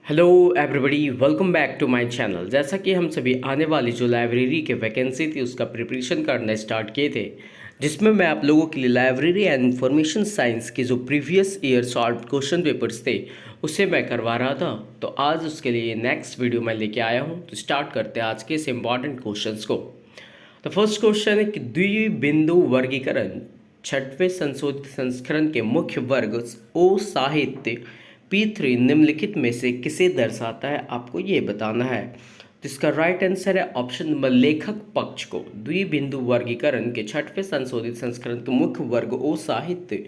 Hello everybody, welcome back to my channel. जैसा कि हम सभी आने वाली जो लाइब्रेरी के वैकेंसी थी उसका प्रिपरेशन करना स्टार्ट किए थे, जिसमें मैं आप लोगों के लिए लाइब्रेरी एंड इंफॉर्मेशन साइंस के जो previous year solve question papers थे उसे मैं करवा रहा था। तो आज उसके लिए नेक्स्ट वीडियो मैं लेके आया हूँ। तो स्टार्ट करते हैं आज के इस इम्पॉर्टेंट क्वेश्चन को। तो फर्स्ट क्वेश्चन है कि द्विबिंदु वर्गीकरण छठवें संशोधित संस्करण के मुख्य वर्ग ओ साहित्य P3 निम्नलिखित में से किसे दर्शाता है, आपको ये बताना है। तो इसका राइट आंसर है ऑप्शन नंबर लेखक पक्ष को। द्विबिंदु वर्गीकरण के छठवें संशोधित संस्करण के मुख्य वर्ग ओ साहित्य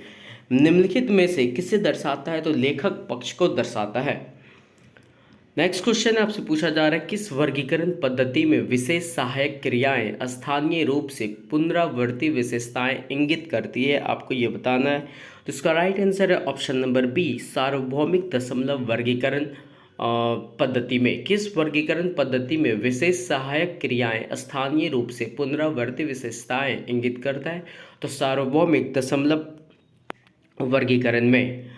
निम्नलिखित में से किसे दर्शाता है, तो लेखक पक्ष को दर्शाता है। नेक्स्ट क्वेश्चन आपसे पूछा जा रहा है किस वर्गीकरण पद्धति में विशेष सहायक क्रियाएं स्थानीय रूप से पुनरावर्ती विशेषताएं इंगित करती है, आपको ये बताना है। तो इसका राइट आंसर है ऑप्शन नंबर बी, सार्वभौमिक दशमलव वर्गीकरण पद्धति में। किस वर्गीकरण पद्धति में विशेष सहायक क्रियाएं स्थानीय रूप से पुनरावर्ती विशेषताएं इंगित करता है, तो सार्वभौमिक दशमलव वर्गीकरण में।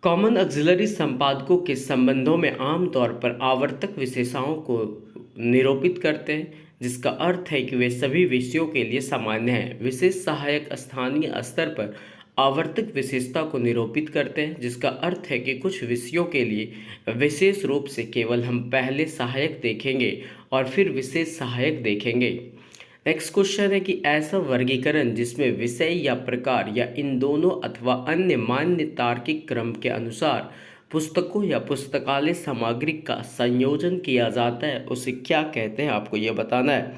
कॉमन ऑक्सिलरी संपादकों के संबंधों में आमतौर पर आवर्तक विशेषताओं को निरूपित करते हैं, जिसका अर्थ है कि वे सभी विषयों के लिए सामान्य हैं। विशेष सहायक स्थानीय स्तर पर आवर्तक विशेषता को निरूपित करते हैं, जिसका अर्थ है कि कुछ विषयों के लिए विशेष रूप से केवल हम पहले सहायक देखेंगे और फिर विशेष सहायक देखेंगे। नेक्स्ट क्वेश्चन है कि ऐसा वर्गीकरण जिसमें विषय या प्रकार या इन दोनों अथवा अन्य मान्य तार्किक क्रम के अनुसार पुस्तकों या पुस्तकालय सामग्री का संयोजन किया जाता है उसे क्या कहते हैं, आपको यह बताना है।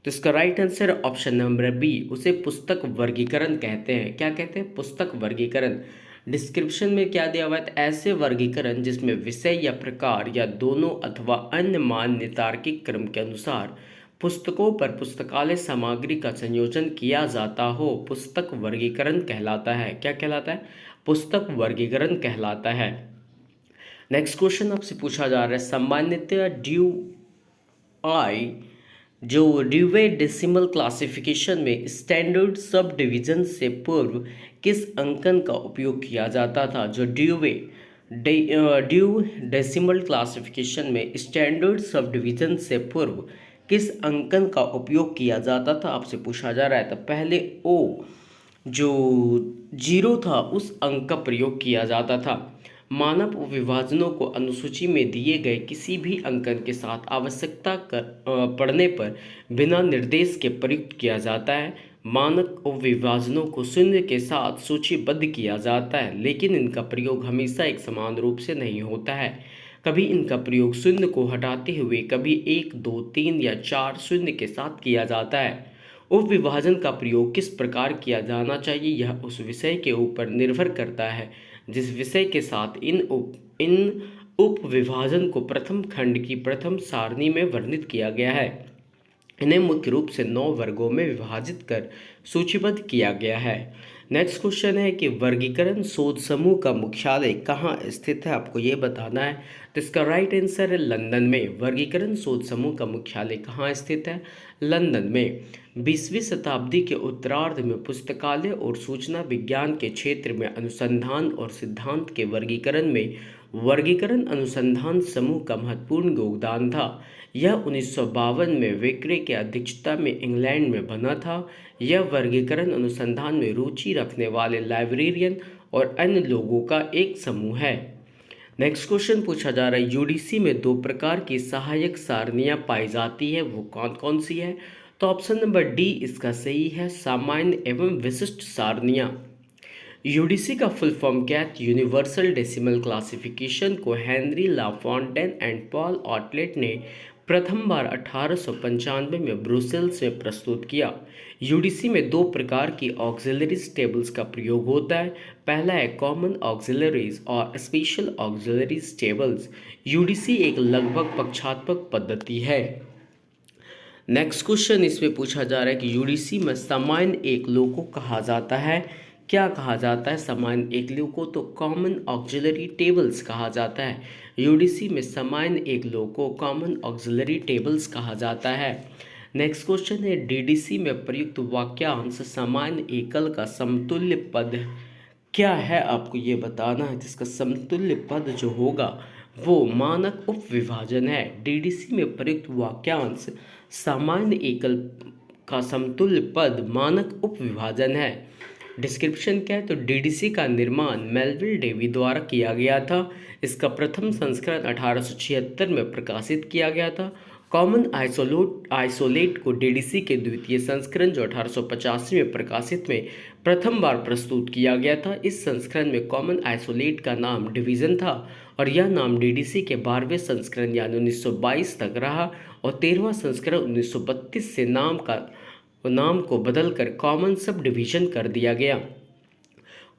तो इसका right answer option number B, उसे पुस्तक वर्गीकरण कहते हैं। क्या कहते हैं? पुस्तक वर्गीकरण। डिस्क्रिप्शन में क्या दिया हुआ है? ऐसे वर्गीकरण जिसमें विषय या प्रकार या दोनों अथवा अन्य मान्य तार्किक क्रम के अनुसार पुस्तकों पर पुस्तकालय सामग्री का संयोजन किया जाता हो, पुस्तक वर्गीकरण कहलाता है। क्या कहलाता है? पुस्तक वर्गीकरण कहलाता है। नेक्स्ट क्वेश्चन आपसे पूछा जा रहा है सामान्यतः ड्यू आई जो ड्यूवे डेसिमल क्लासिफिकेशन में स्टैंडर्ड सब डिवीजन से पूर्व किस अंकन का उपयोग किया जाता था। जो ड्यू डेसिमल क्लासिफिकेशन में स्टैंडर्ड सब डिवीजन से पूर्व किस अंकन का उपयोग किया जाता था, आपसे पूछा जा रहा है। तो पहले ओ जो 0 था उस अंक का प्रयोग किया जाता था। मानव विभाजनों को अनुसूची में दिए गए किसी भी अंकन के साथ आवश्यकता पड़ने पर बिना निर्देश के प्रयुक्त किया जाता है। मानक विभाजनों को शून्य के साथ सूचीबद्ध किया जाता है, लेकिन इनका प्रयोग हमेशा एक समान रूप से नहीं होता है। कभी इनका प्रयोग शून्य को हटाते हुए, कभी 1, 2, 3 या 4 शून्य के साथ किया जाता है। उपविभाजन का प्रयोग किस प्रकार किया जाना चाहिए यह उस विषय के ऊपर निर्भर करता है जिस विषय के साथ इन उपविभाजन को प्रथम खंड की प्रथम सारणी में वर्णित किया गया है। इन्हें मुख्य रूप से 9 वर्गों में विभाजित कर सूचीबद्ध किया गया है। नेक्स्ट क्वेश्चन है कि वर्गीकरण शोध समूह का मुख्यालय कहाँ स्थित है, आपको ये बताना है। तो इसका राइट आंसर है लंदन में। वर्गीकरण शोध समूह का मुख्यालय कहाँ स्थित है? लंदन में। 20वीं शताब्दी के उत्तरार्ध में पुस्तकालय और सूचना विज्ञान के क्षेत्र में अनुसंधान और सिद्धांत के वर्गीकरण में वर्गीकरण अनुसंधान समूह का महत्वपूर्ण योगदान था। यह 1952 में वेक्रे की अध्यक्षता में इंग्लैंड में बना था। यह वर्गीकरण अनुसंधान में रुचि रखने वाले लाइब्रेरियन और अन्य लोगों का एक समूह है। नेक्स्ट क्वेश्चन पूछा जा रहा है यूडीसी में 2 प्रकार की सहायक सारणियां पाई जाती है, वो कौन कौन सी है? तो ऑप्शन नंबर डी इसका सही है, सामान्य एवं विशिष्ट सारणियां। यूडीसी का फुल फॉर्म क्या है? यूनिवर्सल डेसिमल क्लासिफिकेशन को हेनरी लाफॉन्टेन एंड पॉल ऑटलेट ने प्रथम बार 1895 में ब्रुसेल्स में प्रस्तुत किया। यूडीसी में 2 प्रकार की ऑक्सिलरीज टेबल्स का प्रयोग होता है। पहला है कॉमन ऑक्सिलरीज और स्पेशल ऑक्सिलरीज टेबल्स। यूडीसी एक लगभग पक्षात्मक पद्धति है। नेक्स्ट क्वेश्चन इसमें पूछा जा रहा है कि यूडीसी में सामान्य एकलों को कहा जाता है। क्या कहा जाता है सामान्य एकलों को? तो कॉमन ऑक्सिलरी टेबल्स कहा जाता है। यूडीसी में सामान्य एकलों को कॉमन ऑक्सिलरी टेबल्स कहा जाता है। नेक्स्ट क्वेश्चन है डीडीसी में प्रयुक्त वाक्यांश सामान्य एकल का समतुल्य पद क्या है आपको ये बताना है। जिसका समतुल्य पद जो होगा वो मानक उपविभाजन है। डीडीसी में प्रयुक्त वाक्यांश सामान्य एकल का समतुल्य पद मानक उपविभाजन है। डिस्क्रिप्शन क्या है तो डीडीसी का निर्माण मेलविल डेवी द्वारा किया गया था। इसका प्रथम संस्करण 1876 में प्रकाशित किया गया था। कॉमन आइसोलेट को डीडीसी के द्वितीय संस्करण जो 1885 में प्रकाशित में प्रथम बार प्रस्तुत किया गया था। इस संस्करण में कॉमन आइसोलेट का नाम डिवीज़न था और यह नाम डीडीसी के 12वें संस्करण यानी 1922 तक रहा और 13वां संस्करण 1932 से नाम को बदलकर कॉमन सब डिवीज़न कर दिया गया।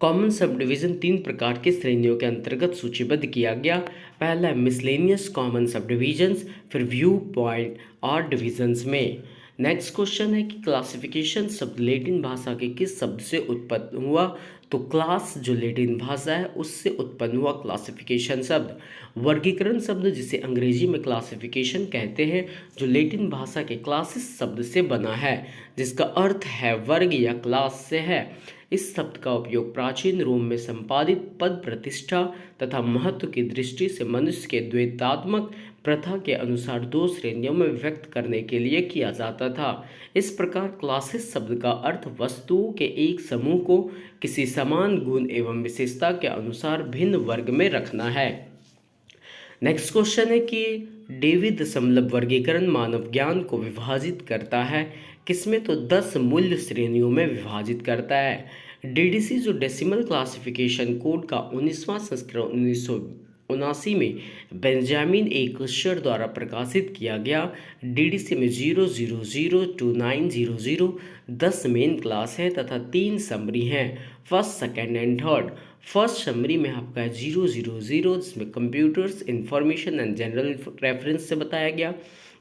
कॉमन सब डिवीज़न 3 प्रकार की श्रेणियों के अंतर्गत सूचीबद्ध किया गया। पहला है मिसलेनियस कॉमन सब डिवीजन्स, फिर व्यू पॉइंट और डिवीजन्स में। नेक्स्ट क्वेश्चन है कि क्लासिफिकेशन शब्द लैटिन भाषा के किस शब्द से उत्पन्न हुआ। तो क्लास जो लैटिन भाषा है उससे उत्पन्न हुआ क्लासिफिकेशन शब्द। वर्गीकरण शब्द जिसे अंग्रेजी में क्लासिफिकेशन कहते हैं जो लैटिन भाषा के क्लासिस शब्द से बना है जिसका अर्थ है वर्ग या क्लास से है। इस शब्द का उपयोग प्राचीन रोम में संपादित पद प्रतिष्ठा तथा महत्व की दृष्टि से मनुष्य के द्वैतात्मक प्रथा के अनुसार 2 श्रेणियों में व्यक्त करने के लिए किया जाता था। इस प्रकार क्लासेस शब्द का अर्थ वस्तुओं के एक समूह को किसी समान गुण एवं विशेषता के अनुसार भिन्न वर्ग में रखना है। नेक्स्ट क्वेश्चन है कि डेवी दशमलव वर्गीकरण मानव ज्ञान को विभाजित करता है किसमें तो 10 मूल्य श्रेणियों में विभाजित करता है। डीडीसी जो डेसिमल क्लासिफिकेशन कोड का 19वां संस्करण 1979 में बेंजामिन ए कुशर द्वारा प्रकाशित किया गया। डीडीसी में 000 to 900 10 मेन क्लास है तथा 3 समरी हैं, first second and third. First summary में आपका है 000 जिसमें computers information and general reference से बताया गया।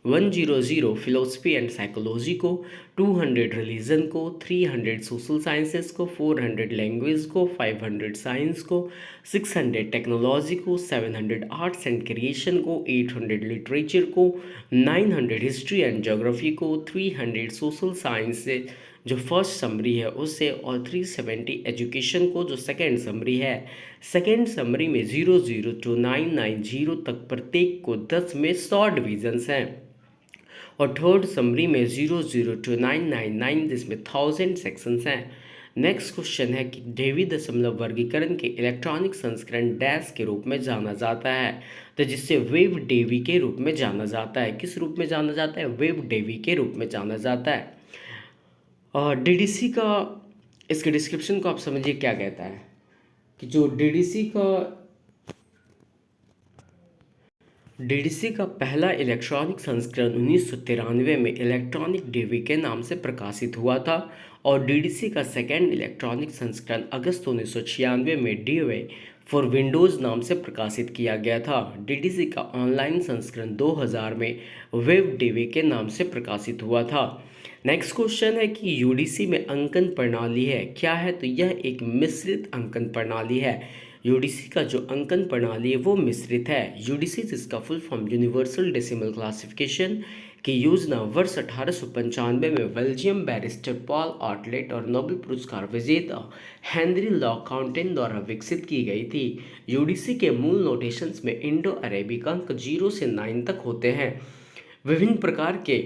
100 फिलोसफी एंड साइकोलॉजी को, 200 रिलीजन को, 300 सोशल साइंसेस को, 400 लैंग्वेज को, 500 साइंस को, 600 टेक्नोलॉजी को, 700 आर्ट्स एंड क्रिएशन को, 800 लिटरेचर को, 900 हिस्ट्री एंड ज्योग्राफी को, 300 सोशल साइंस से जो फर्स्ट समरी है उससे और 370 एजुकेशन को जो सेकेंड समरी है। सेकेंड समरी में 00 to 990 तक प्रत्येक को 10 में 100 डिविजन्स हैं और थर्ड समरी में 00 to 999 जिसमें 1000 सेक्शंस हैं। नेक्स्ट क्वेश्चन है कि डेवी दशमलव वर्गीकरण के इलेक्ट्रॉनिक संस्करण डैश के रूप में जाना जाता है तो जिससे वेव डेवी के रूप में जाना जाता है। किस रूप में जाना जाता है? वेव डेवी के रूप में जाना जाता है। और डीडीसी का इसके डिस्क्रिप्शन को आप समझिए क्या कहता है कि जो डीडीसी का पहला इलेक्ट्रॉनिक संस्करण 1993 में इलेक्ट्रॉनिक डेवी के नाम से प्रकाशित हुआ था और डीडीसी का सेकेंड इलेक्ट्रॉनिक संस्करण अगस्त 1996 में डेवी फॉर विंडोज़ नाम से प्रकाशित किया गया था। डीडीसी का ऑनलाइन संस्करण 2000 में वेब डेवी के नाम से प्रकाशित हुआ था। नेक्स्ट क्वेश्चन है कि यूडीसी में अंकन प्रणाली है क्या है तो यह एक मिश्रित अंकन प्रणाली है। यूडीसी का जो अंकन प्रणाली है वो मिश्रित है। यूडीसी जिसका full form universal decimal classification की योजना वर्ष 1895 में बेल्जियम बैरिस्टर पॉल आर्टलेट और नोबेल पुरस्कार विजेता हेनरी लॉकाउंटेन द्वारा विकसित की गई थी। यूडीसी के मूल नोटेशंस में इंडो अरेबिक अंक 0 से 9 तक होते हैं। विभिन्न प्रकार के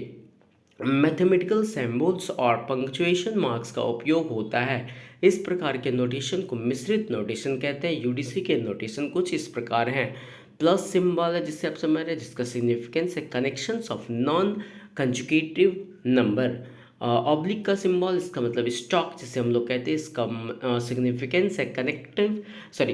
मैथमेटिकल सिंबल्स और पंक्चुएशन मार्क्स का उपयोग होता है। इस प्रकार के नोटेशन को मिश्रित नोटेशन कहते हैं। यूडीसी के नोटेशन कुछ इस प्रकार हैं। प्लस सिंबल है जिससे आप समझ रहे हैं जिसका सिग्निफिकेंस है connections of non conjugative number. Oblique का सिंबल इसका मतलब स्टॉक जिसे हम लोग कहते हैं इसका सिग्निफिकेंस है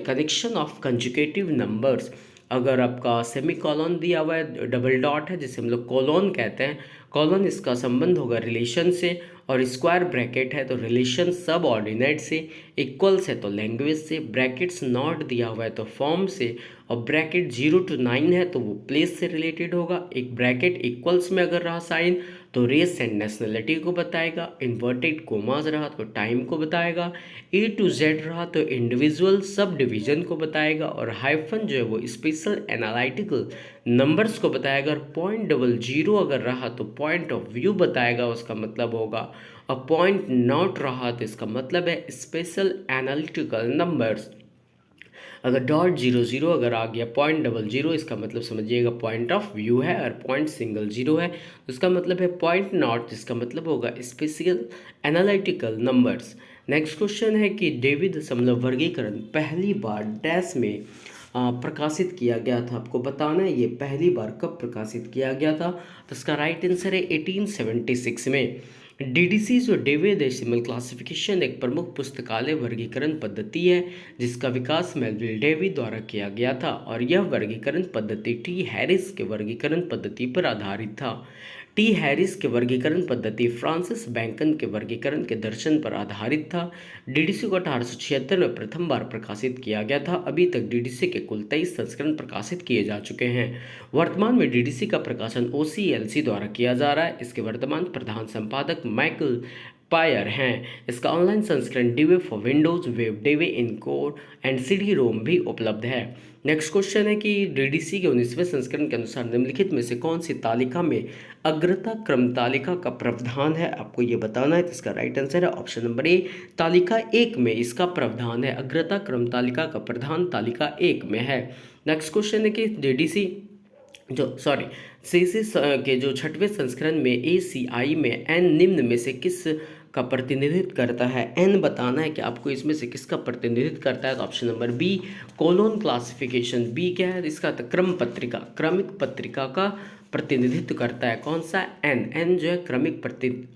कनेक्शन ऑफ कंजुगेटिव नंबर्स। अगर आपका सेमी कॉलन दिया हुआ है डबल डॉट है जिसे हम लोग कॉलन कहते हैं। कॉलन इसका संबंध होगा रिलेशन से और स्क्वायर ब्रैकेट है तो रिलेशन सब ऑर्डिनेट से, इक्वल्स है तो लैंग्वेज से, ब्रैकेट्स नॉट दिया हुआ है तो फॉर्म से और ब्रैकेट 0 to 9 है तो वो प्लेस से रिलेटेड होगा। एक ब्रैकेट इक्वल्स में अगर रहा साइन तो रेस एंड नेशनलिटी को बताएगा। इन्वर्टेड कोमास रहा तो टाइम को बताएगा। A to Z रहा तो इंडिविजुअल सब डिवीजन को बताएगा और हाइफन जो है वो स्पेशल एनालिटिकल नंबर्स को बताएगा। और .00 अगर रहा तो पॉइंट ऑफ व्यू बताएगा उसका मतलब होगा। पॉइंट नॉट रहा तो इसका मतलब है स्पेशल एनालिटिकल नंबर्स। अगर .00 अगर आ गया, .00 इसका मतलब समझिएगा पॉइंट ऑफ व्यू है, और .0 है तो इसका मतलब है पॉइंट नॉट, जिसका मतलब होगा special analytical numbers. Next question है कि डेविड दशमलव वर्गीकरण पहली बार डैश में प्रकाशित किया गया था। आपको बताना है ये पहली बार कब प्रकाशित किया गया था, तो इसका राइट आंसर है 1876 में। डीडीसी जो डेवी डेसिमल क्लासिफिकेशन एक प्रमुख पुस्तकालय वर्गीकरण पद्धति है जिसका विकास मेलविल डेवी द्वारा किया गया था, और यह वर्गीकरण पद्धति टी हैरिस के वर्गीकरण पद्धति पर आधारित था। टी हैरिस के वर्गीकरण पद्धति फ्रांसिस बैकन के वर्गीकरण के दर्शन पर आधारित था। डीडीसी को 1876 में प्रथम बार प्रकाशित किया गया था। अभी तक डीडीसी के कुल 23 संस्करण प्रकाशित किए जा चुके हैं। वर्तमान में डीडीसी का प्रकाशन ओसीएलसी द्वारा किया जा रहा है। इसके वर्तमान प्रधान संपादक माइकल पायर हैं। इसका ऑनलाइन संस्करण Dewey for Windows, web Dewey in code and CD ROM भी उपलब्ध है। नेक्स्ट क्वेश्चन है कि डीडीसी के 19वें संस्करण के अनुसार निम्नलिखित में से कौन सी तालिका में अग्रता क्रम तालिका का प्रावधान है, आपको ये बताना है। तो इसका राइट आंसर है ऑप्शन नंबर ए, तालिका 1 में इसका प्रावधान है। अग्रता क्रम तालिका का प्रावधान तालिका 1 में है। नेक्स्ट क्वेश्चन है कि डीडीसी सीसी के जो 6वें संस्करण में एसीआई में एन निम्न में से किस का प्रतिनिधित्व करता है। एन बताना है कि आपको इसमें से किसका प्रतिनिधित्व करता है, तो option number B, colon classification. B क्या है इसका, तो क्रम पत्रिका, क्रमिक पत्रिका का प्रतिनिधित्व करता है। कौन सा, एन। एन जो है क्रमिक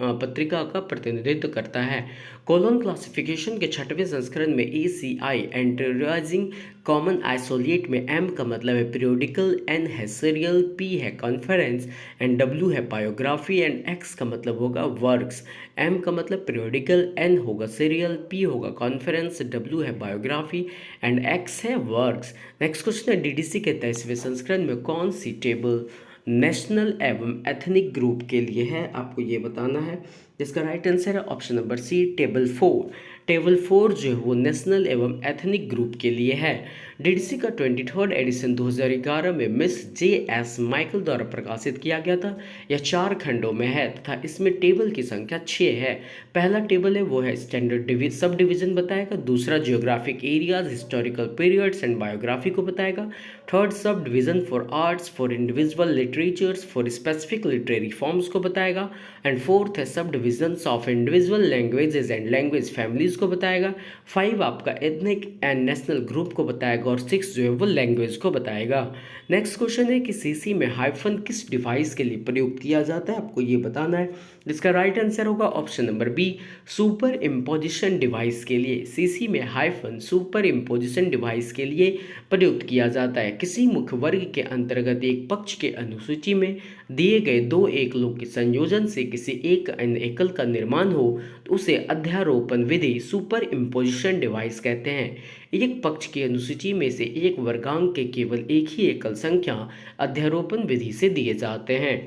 पत्रिका का प्रतिनिधित्व करता है। कोलोन क्लासिफिकेशन के 6वें संस्करण में एसीआई एंटरप्राइजिंग कॉमन आइसोलिएट में एम का मतलब है पीरियोडिकल, एन है सीरियल, पी है कॉन्फ्रेंस एंड डब्ल्यू है बायोग्राफी एंड एक्स का मतलब होगा वर्क्स। एम का मतलब पीरियोडिकल, एन होगा सीरियल, पी होगा कॉन्फ्रेंस, डब्ल्यू है बायोग्राफी एंड एक्स है वर्क्स। नेक्स्ट क्वेश्चन है डीडीसी के 23वें संस्करण में कौन सी टेबल नेशनल एवं एथनिक ग्रुप के लिए है, आपको ये बताना है। जिसका राइट आंसर है option number C, table 4। Table 4 जो है वो नेशनल एवं एथनिक ग्रुप के लिए है। डीडीसी का 23rd एडिशन 2011 में मिस जे.एस. माइकल द्वारा प्रकाशित किया गया था। यह 4 खंडों में है तथा इसमें टेबल की संख्या 6 है। पहला टेबल है वो है स्टैंडर्ड सब डिवीजन बताएगा। दूसरा geographic areas, historical periods and biography को बताएगा। Third sub division for arts, for individual literatures, for specific literary forms को बताएगा। एंड फोर्थ है sub division of individual languages and language families को बताएगा। 5 आपका एथनिक एंड नेशनल ग्रुप को बताएगा, और 6 जो है वो लैंग्वेज को बताएगा। नेक्स्ट क्वेश्चन है कि सीसी में हाइफन किस डिवाइस के लिए प्रयुक्त किया जाता है, आपको ये बताना है। जिसका राइट आंसर होगा option number B, superimposition device के लिए। सीसी में हाइफन सुपर इम्पोजिशन डिवाइस के लिए प्रयुक्त किया जाता है। किसी मुख्य वर्ग के अंतर्गत एक पक्ष के अनुसूची में दिए गए 2 एकलों के संयोजन से किसी एक एकल का निर्माण हो तो उसे अध्यारोपण विधि सुपर इम्पोजिशन डिवाइस कहते हैं। एक पक्ष की अनुसूची में से एक वर्गांक के केवल एक ही एकल संख्या अध्यारोपण विधि से दिए जाते हैं।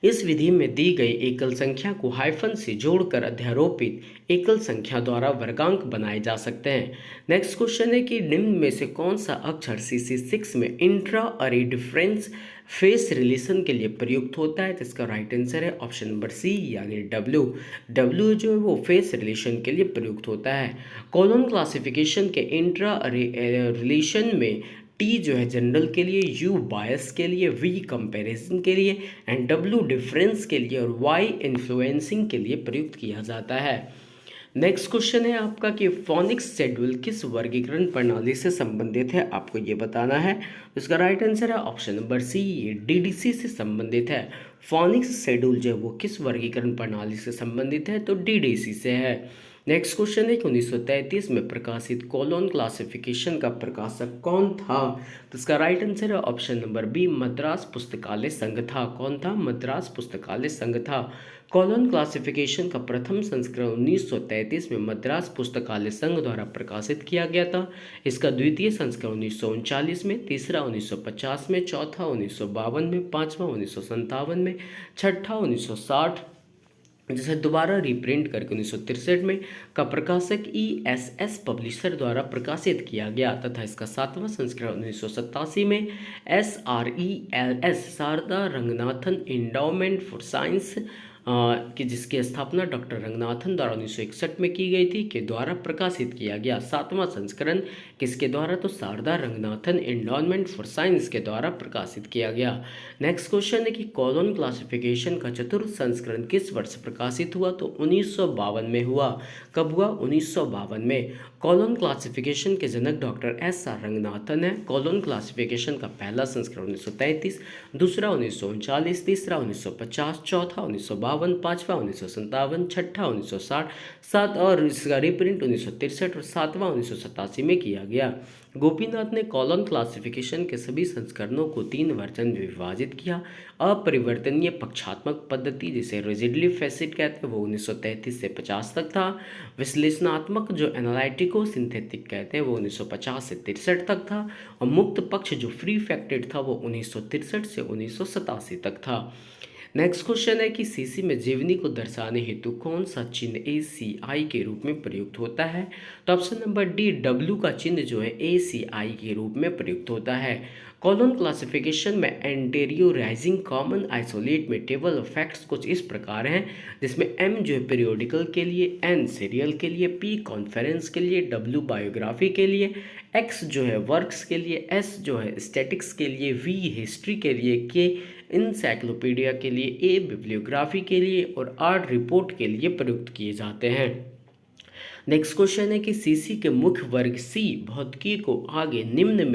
इस विधि में दी गई एकल संख्या को हाइफन से जोड़कर अध्यारोपित एकल संख्या द्वारा वर्गांक बनाए जा सकते हैं। नेक्स्ट क्वेश्चन है कि निम्न में से कौन सा अक्षर CC6 में इंट्रा अरे डिफरेंस फेस रिलेशन के लिए प्रयुक्त होता है, तो इसका राइट आंसर है ऑप्शन नंबर सी यानी डब्ल्यू। डब्ल्यू जो है वो फेस रिलेशन के लिए प्रयुक्त होता है। कॉलोन क्लासिफिकेशन के इंट्रा अरे रिलेशन में टी जो है जनरल के लिए, यू बायस के लिए, वी कंपैरिजन के लिए एंड डब्ल्यू डिफरेंस के लिए और वाई इन्फ्लुएंसिंग के लिए प्रयुक्त किया जाता है। नेक्स्ट क्वेश्चन है आपका कि फोनिक्स शेड्यूल किस वर्गीकरण प्रणाली से संबंधित है, आपको ये बताना है। इसका राइट आंसर है ऑप्शन नंबर सी, ये डीडीसी से संबंधित है। फोनिक्स शेड्यूल जो है वो किस वर्गीकरण प्रणाली से संबंधित है, तो डीडीसी से है। नेक्स्ट क्वेश्चन है कि 1933 में प्रकाशित कॉलोन क्लासिफिकेशन का प्रकाशक कौन था, तो इसका राइट आंसर है ऑप्शन नंबर बी, मद्रास पुस्तकालय संघ था। कौन था, मद्रास पुस्तकालय संघ था। कॉलोन क्लासिफिकेशन का प्रथम संस्करण 1933 में मद्रास पुस्तकालय संघ द्वारा प्रकाशित किया गया था। इसका द्वितीय संस्करण 1939 में, तीसरा 1950 में, चौथा 1952 में, पाँचवा 1957 में, छठा 1960 जिसे दोबारा रीप्रिंट करके 1963 में का प्रकाशक ESS पब्लिशर द्वारा प्रकाशित किया गया तथा इसका 7वां संस्करण 1987 में SRELS Sarada Ranganathan endowment for science कि जिसकी स्थापना डॉक्टर रंगनाथन द्वारा 1961 में की गई थी, के द्वारा प्रकाशित किया गया। 7वां संस्करण किसके द्वारा, तो Sarada Ranganathan endowment for science के द्वारा प्रकाशित किया गया। नेक्स्ट क्वेश्चन है कि कॉलोन क्लासिफिकेशन का चतुर्थ संस्करण किस वर्ष प्रकाशित हुआ, तो 1952 में हुआ। कब हुआ, 1952 में। कॉलोन क्लासिफिकेशन के जनक डॉक्टर एस.आर. रंगनाथन है। कॉलोन क्लासिफिकेशन का पहला संस्करण 1933, दूसरा 1939, तीसरा 1950, चौथा 1952, पांचवा 1957, छठा 1960, सात और इसका रिप्रिंट 1963 और सातवां 1987 में किया गया। गोपीनाथ ने कॉलोन क्लासिफिकेशन के सभी संस्करणों को 3 वर्जन में विभाजित किया। अपरिवर्तनीय पक्षात्मक पद्धति जिसे रिजिडली फेसिड कहते हैं वो 1933 से 50 तक था। विश्लेषणात्मक जो एनालिटिको सिंथेटिक कहते हैं वो 1950 से 63 तक था। और मुक्त पक्ष जो फ्री फैक्टेड था वो 1963 से 1987 तक था। नेक्स्ट क्वेश्चन है कि सीसी में जीवनी को दर्शाने हेतु कौन सा चिन्ह ACI के रूप में प्रयुक्त होता है, तो ऑप्शन नंबर डी, W का चिन्ह जो है ACI के रूप में प्रयुक्त होता है। कॉलोन क्लासिफिकेशन में एंटेरियोराइजिंग कॉमन आइसोलेट में टेबल ऑफ फैक्ट्स कुछ इस प्रकार हैं, जिसमें M जो है पीरियोडिकल के लिए, N सीरियल के लिए, P कॉन्फ्रेंस के लिए, W बायोग्राफी के लिए, X जो है वर्क्स के लिए, S जो है स्टैटिक्स के लिए, V हिस्ट्री के लिए, K इंसाइक्लोपीडिया के लिए, A बिब्लियोग्राफी के लिए और R रिपोर्ट के लिए प्रयुक्त किए जाते हैं। नेक्स्ट क्वेश्चन है कि सीसी के मुख्य वर्ग C भौतिकी को आगे निम्न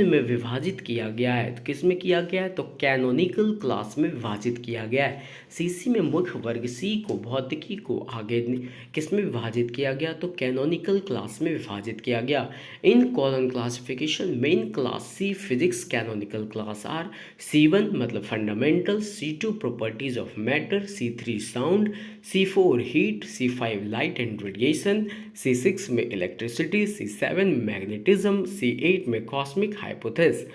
में विभाजित किया गया है। तो किस में किया गया है, तो कैनोनिकल क्लास में विभाजित किया गया है। सीसी में मुख्य वर्ग C को भौतिकी को आगे किस में विभाजित किया गया, तो कैनोनिकल क्लास में विभाजित किया गया। इन colon classification main class C physics canonical class are C1 मतलब fundamental, C2 properties of matter, C3 sound, C4 heat, C5 light and radiation, C6 में इलेक्ट्रिसिटी, C7 में मैग्नेटिज्म, C8 में कॉस्मिक हाइपोथेसिस।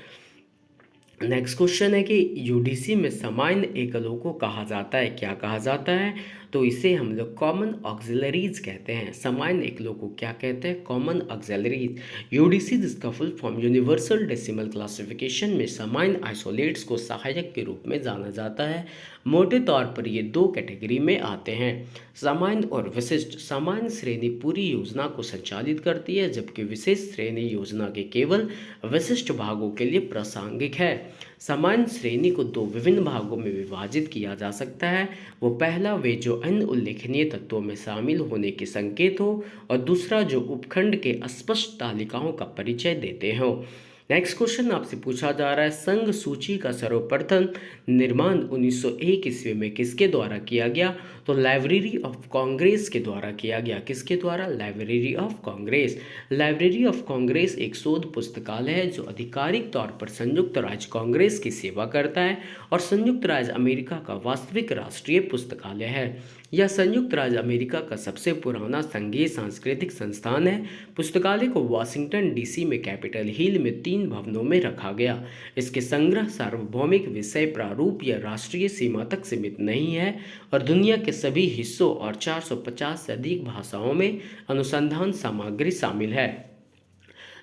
नेक्स्ट क्वेश्चन है कि UDC में सामान्य एकलों को कहा जाता है, क्या कहा जाता है, तो इसे हम लोग कॉमन ऑक्सिलरीज कहते हैं। सामान्य एकलों को क्या कहते हैं, कॉमन ऑक्सिलरीज। यूडीसी जिसका full form universal decimal classification में सामान्य आइसोलेट्स को सहायक के रूप में जाना जाता है। मोटे तौर पर ये 2 कैटेगरी में आते हैं, सामान्य और विशिष्ट। सामान्य श्रेणी पूरी योजना को संचालित करती है, जबकि विशेष श्रेणी योजना के केवल विशिष्ट भागों के लिए प्रासंगिक है। सामान्य श्रेणी को 2 विभिन्न भागों में विभाजित किया जा सकता है। वो पहला वे जो अन्य उल्लेखनीय तत्वों में शामिल होने के संकेत हो, और दूसरा जो उपखंड के अस्पष्ट तालिकाओं का परिचय देते हो। नेक्स्ट क्वेश्चन आपसे पूछा जा रहा है, संघ सूची का सर्वप्रथम निर्माण 1901 ईस्वी में किसके द्वारा किया गया, तो लाइब्रेरी ऑफ कांग्रेस के द्वारा किया गया। किसके द्वारा, library of Congress. Library of Congress एक शोध पुस्तकालय है जो आधिकारिक तौर पर संयुक्त राज्य कांग्रेस की सेवा करता है और संयुक्त राज्य अमेरिका का वास्तविक राष्ट्रीय पुस्तकालय है। यह संयुक्त राज्य अमेरिका का सबसे पुराना संघीय सांस्कृतिक संस्थान है। पुस्तकालय को वाशिंगटन DC में कैपिटल हिल में 3 भवनों में रखा गया। इसके संग्रह सार्वभौमिक विषय प्रारूप या राष्ट्रीय सीमा तक सीमित नहीं है और दुनिया के सभी हिस्सों और 450 से अधिक भाषाओं में अनुसंधान सामग्री शामिल है।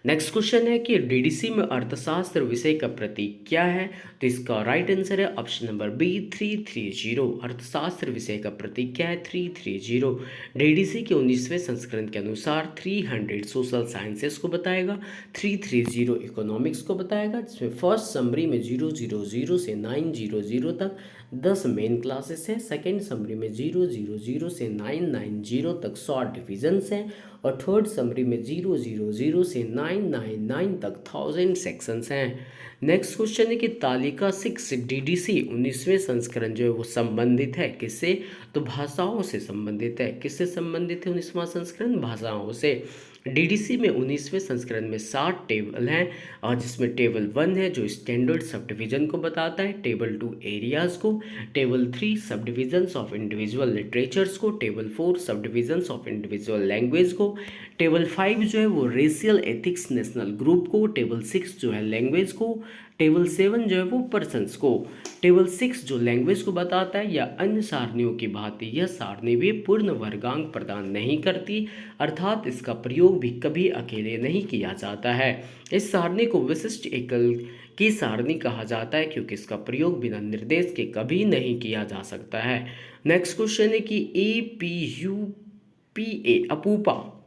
नेक्स्ट क्वेश्चन है कि डीडीसी में अर्थशास्त्र विषय का प्रतीक क्या है, तो इसका राइट आंसर है ऑप्शन नंबर बी 330। अर्थशास्त्र विषय का प्रतीक क्या है, 330। डीडीसी के 19वें संस्करण के अनुसार 300 सोशल साइंसेस को बताएगा, 330 इकोनॉमिक्स को बताएगा, जिसमें फर्स्ट समरी में 000 से 900 तक 10 मेन क्लासेस हैं। सेकेंड समरी में 000 से 990 तक शॉर्ट डिविजन्स हैं और थर्ड समरी में 000 से 999 तक 1000 सेक्शंस हैं। नेक्स्ट क्वेश्चन है कि तालिका 6 डीडीसी 19वें संस्करण जो है वो संबंधित है किससे, तो भाषाओं से संबंधित है। किससे संबंधित है 19वां संस्करण, भाषाओं से। डीडीसी में 19वें संस्करण में 7 टेबल हैं और जिसमें टेबल 1 है जो स्टैंडर्ड सब डिवीजन को बताता है, टेबल 2 एरियाज को, टेबल 3 सब डिविजन्स ऑफ इंडिविजुअल लिटरेचर्स को, टेबल 4 सब डिविजन्स ऑफ इंडिविजुअल लैंग्वेज को, टेबल 5 जो है वो रेशियल एथिक्स नेशनल ग्रुप को, टेबल 6 जो है लैंग्वेज को, टेबल 7 जो है वो पर्सन्स को। टेबल 6 जो लैंग्वेज को बताता है या अन्य सारणियों की भांति यह सारणी भी पूर्ण वर्गांक प्रदान नहीं करती, अर्थात इसका प्रयोग भी कभी अकेले नहीं किया जाता है। इस सारणी को विशिष्ट एकल की सारणी कहा जाता है क्योंकि इसका प्रयोग बिना निर्देश के कभी नहीं किया जा सकता है। नेक्स्ट क्वेश्चन है कि APUPA अपूपा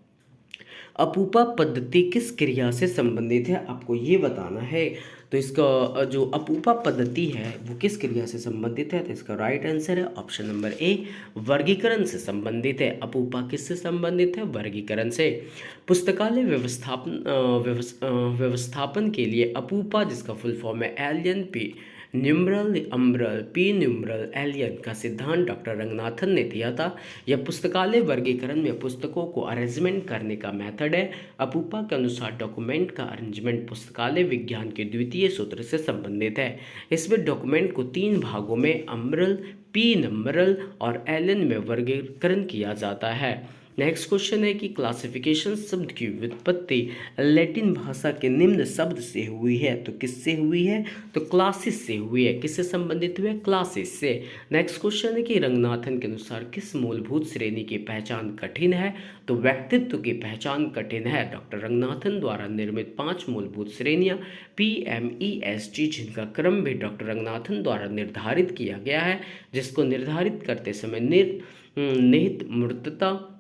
अपूपा पद्धति किस क्रिया से संबंधित है, आपको ये बताना है। तो इसका जो अपूपा पद्धति है वो किस क्रिया से संबंधित है, तो इसका राइट आंसर है ऑप्शन नंबर ए, वर्गीकरण से संबंधित है। अपूपा किससे संबंधित है, वर्गीकरण से। पुस्तकालय व्यवस्थापन के लिए अपूपा, जिसका फुल फॉर्म है alien penumbral umbral penumbral alien का सिद्धांत डॉक्टर रंगनाथन ने दिया था। यह पुस्तकालय वर्गीकरण में पुस्तकों को अरेंजमेंट करने का मेथड है। अपूपा के अनुसार डॉक्यूमेंट का अरेंजमेंट पुस्तकालय विज्ञान के द्वितीय सूत्र से संबंधित है। इसमें डॉक्यूमेंट को 3 भागों में अम्ब्रल, पी न्यूमरल और एलियन में वर्गीकरण किया जाता है। नेक्स्ट क्वेश्चन है कि क्लासिफिकेशन शब्द की व्युत्पत्ति लैटिन भाषा के निम्न शब्द से हुई है, तो किससे हुई है, तो क्लासिस से हुई है। किससे संबंधित हुई है, क्लासिस से। नेक्स्ट क्वेश्चन है कि रंगनाथन के अनुसार किस मूलभूत श्रेणी की पहचान कठिन है, तो व्यक्तित्व की पहचान कठिन है। डॉक्टर रंगनाथन द्वारा निर्मित 5 मूलभूत श्रेणियां PMEST, जिनका क्रम भी डॉक्टर रंगनाथन द्वारा निर्धारित किया गया है, जिसको निर्धारित करते समय निहित मूर्तता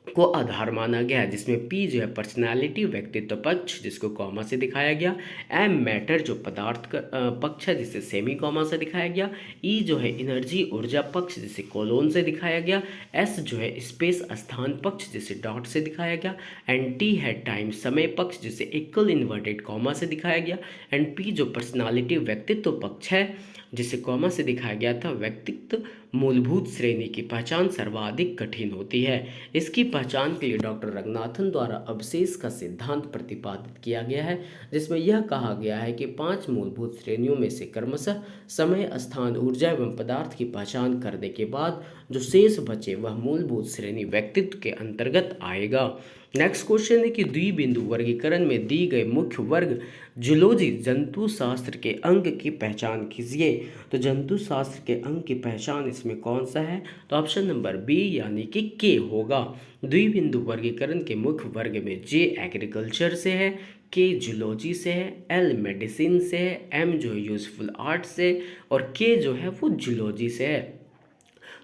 को आधार माना गया है, जिसमें पी जो है पर्सनालिटी व्यक्तित्व पक्ष, जिसको कॉमा से दिखाया गया। एम मैटर जो पदार्थ का पक्ष है, जिसे सेमी कॉमा से दिखाया गया। ई जो है एनर्जी ऊर्जा पक्ष, जिसे कोलोन से दिखाया गया। एस जो है स्पेस स्थान पक्ष, जिसे डॉट से दिखाया गया। एंड टी है टाइम समय पक्ष, जिसे इक्वल इन्वर्टेड कॉमा से दिखाया गया। एंड पी जो पर्सनालिटी व्यक्तित्व पक्ष है, जिसे कॉमा से दिखाया गया था। व्यक्तित्व मूलभूत श्रेणी की पहचान सर्वाधिक कठिन होती है। इसकी पहचान के लिए डॉक्टर रंगनाथन द्वारा अवशेष का सिद्धांत प्रतिपादित किया गया है, जिसमें यह कहा गया है कि 5 मूलभूत श्रेणियों में से क्रमशः समय, स्थान, ऊर्जा एवं पदार्थ की पहचान करने के बाद जो शेष बचे वह मूलभूत श्रेणी व्यक्तित्व के अंतर्गत आएगा। नेक्स्ट क्वेश्चन है कि द्विबिंदु वर्गीकरण में दी गई मुख्य वर्ग जूलॉजी जंतु शास्त्र के अंग की पहचान कीजिए। तो जंतु शास्त्र के अंग की पहचान इसमें कौन सा है, तो ऑप्शन नंबर बी यानी कि के होगा। द्विबिंदु वर्गीकरण के मुख्य वर्ग में जे एग्रीकल्चर से है, के जूलॉजी से है, एल मेडिसिन से है, एम जो है यूजफुल आर्ट से, और के जो है वो जूलॉजी से है।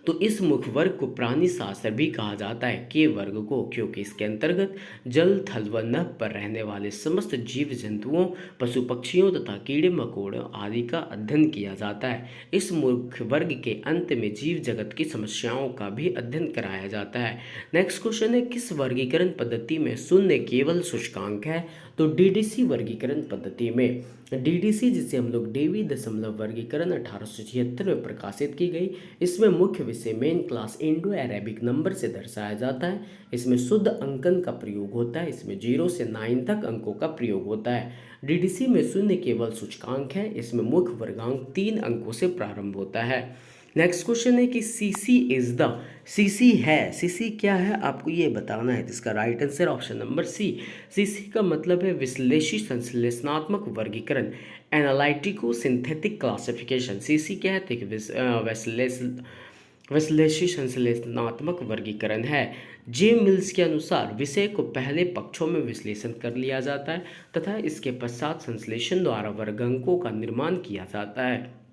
तो इस मुख्य वर्ग को प्राणी शास्त्र भी कहा जाता है, के वर्ग को, क्योंकि इसके अंतर्गत जल, थल व नभ पर रहने वाले समस्त जीव जंतुओं, पशु पक्षियों तथा कीड़े मकोड़ों आदि का अध्ययन किया जाता है। इस मुख्य वर्ग के अंत में जीव जगत की समस्याओं का भी अध्ययन कराया जाता है। नेक्स्ट क्वेश्चन है किस वर्गीकरण पद्धति में शून्य केवल सूचकांक है, तो DDC वर्गीकरण पद्धति में। DDC जिसे हम लोग डेवी दशमलव वर्गीकरण 1876 में प्रकाशित की गई। इसमें मुख्य विषय main class Indo Arabic number से दर्शाया जाता है। इसमें शुद्ध अंकन का प्रयोग होता है। इसमें 0 से 9 तक अंकों का प्रयोग होता है। DDC में शून्य केवल सूचकांक है। इसमें मुख्य वर्गांक 3 अंकों से प्रारंभ होता है। नेक्स्ट क्वेश्चन है कि सीसी है, सीसी क्या है आपको ये बताना है। इसका right answer option number C. CC का मतलब है विश्लेषी संश्लेषणात्मक वर्गीकरण, एनालिटिको सिंथेटिक क्लासिफिकेशन। सीसी क्या है, तो विश्लेषी संश्लेषणात्मक वर्गीकरण है। जे मिल्स के अनुसार विषय को पहले पक्षों में विश्लेषण कर लिया जाता है तथा इसके पश्चात संश्लेषण द्वारा वर्गांकों का निर्माण किया जाता है।